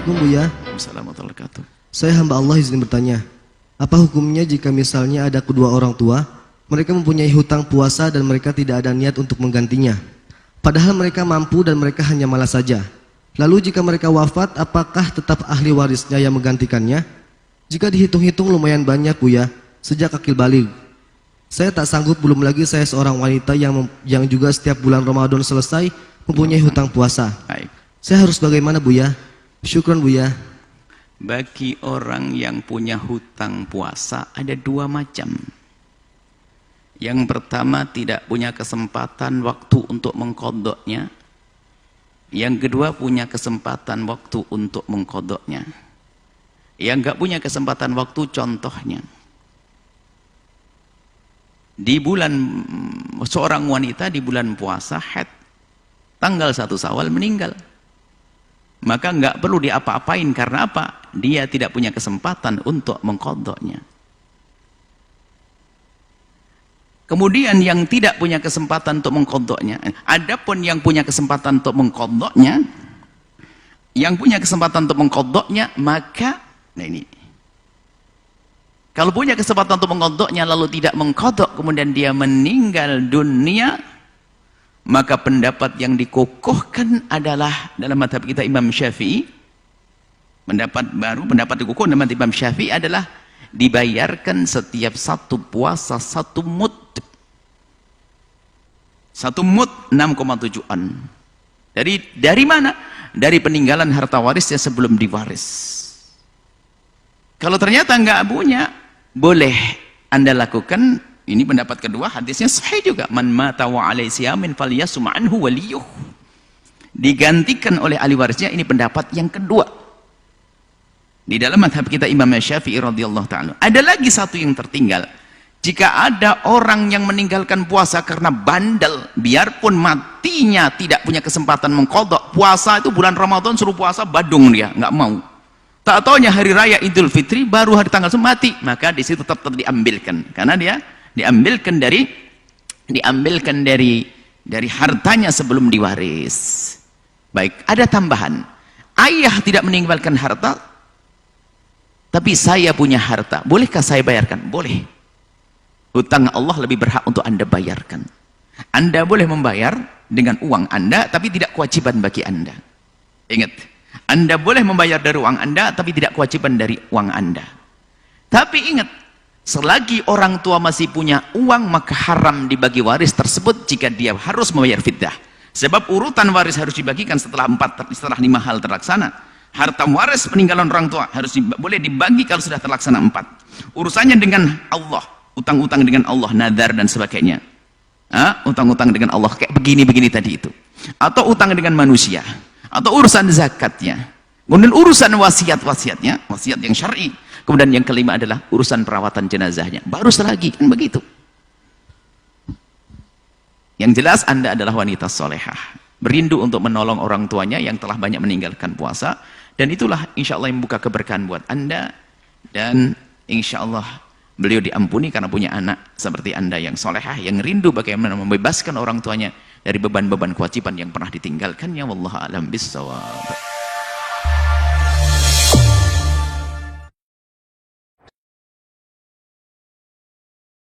Assalamualaikum Buya. Assalamualaikum warahmatullahi wabarakatuh. Saya hamba Allah izin bertanya, apa hukumnya jika misalnya ada kedua orang tua, mereka mempunyai hutang puasa dan mereka tidak ada niat untuk menggantinya, padahal mereka mampu dan mereka hanya malas saja. Lalu jika mereka wafat, apakah tetap ahli warisnya yang menggantikannya? Jika dihitung-hitung lumayan banyak Buya, sejak akil baligh. Saya tak sanggup, belum lagi saya seorang wanita yang juga setiap bulan Ramadan selesai mempunyai hutang puasa. Baik. Saya harus bagaimana Buya? Syukran Buya. Bagi orang yang punya hutang puasa ada dua macam. Yang pertama, tidak punya kesempatan waktu untuk mengqadha'nya. Yang kedua, punya kesempatan waktu untuk mengqadha'nya. Yang enggak punya kesempatan waktu, contohnya di bulan, seorang wanita di bulan puasa haid, tanggal 1 Syawal meninggal, maka enggak perlu diapa-apain. Karena apa? Dia tidak punya kesempatan untuk mengqadha'nya. Kemudian yang tidak punya kesempatan untuk mengqadha'nya, adapun yang punya kesempatan untuk mengqadha'nya, maka nah ini, kalau punya kesempatan untuk mengqadha'nya lalu tidak mengqadha', kemudian dia meninggal dunia, maka pendapat yang dikukuhkan adalah dalam mazhab kita Imam Syafi'i, pendapat dikukuhkan dalam mazhab Imam Syafi'i adalah dibayarkan setiap satu puasa 1 mud. 1 mud 6,7 on. Dari mana? Dari peninggalan harta warisnya sebelum diwaris. Kalau ternyata enggak punya, boleh Anda lakukan. Ini pendapat kedua, hadisnya sahih juga. Man mata wa alaihi siyamin falyasum anhu waliyuh. Digantikan oleh ahli warisnya, ini pendapat yang kedua. Di dalam mazhab kita Imam Syafi'i radhiyallahu ta'ala. Ada lagi satu yang tertinggal. Jika ada orang yang meninggalkan puasa karena bandel, biarpun matinya tidak punya kesempatan mengqadha' puasa, itu bulan Ramadan suruh puasa, badung dia, nggak mau. Tak taunya hari raya Idul Fitri baru hari tanggal mati, maka di situ tetap diambilkan, karena dia diambilkan dari hartanya sebelum diwaris. Baik, ada tambahan. Ayah tidak meninggalkan harta, tapi saya punya harta. Bolehkah saya bayarkan? Boleh. Hutang Allah lebih berhak untuk Anda bayarkan. Anda boleh membayar dengan uang Anda, tapi tidak kewajiban bagi Anda. Ingat, Anda boleh membayar dari uang Anda, tapi tidak kewajiban dari uang Anda. Tapi ingat, selagi orang tua masih punya uang, maka haram dibagi waris tersebut jika dia harus membayar fidyah. Sebab urutan waris harus dibagikan setelah 5 hal terlaksana. Harta waris peninggalan orang tua boleh dibagi kalau sudah terlaksana 4. Urusannya dengan Allah, utang-utang dengan Allah, nadar dan sebagainya. Utang-utang dengan Allah kayak begini-begini tadi itu. Atau utang dengan manusia. Atau urusan zakatnya. Kemudian urusan wasiat-wasiatnya, wasiat yang syar'i. Kemudian yang kelima adalah urusan perawatan jenazahnya. Baru selagi, kan begitu. Yang jelas Anda adalah wanita solehah, berindu untuk menolong orang tuanya yang telah banyak meninggalkan puasa, dan itulah insya Allah yang membuka keberkahan buat Anda, dan insya Allah beliau diampuni karena punya anak seperti Anda yang solehah, yang rindu bagaimana membebaskan orang tuanya dari beban-beban kewajiban yang pernah ditinggalkannya. Wallahu a'lam bishawab.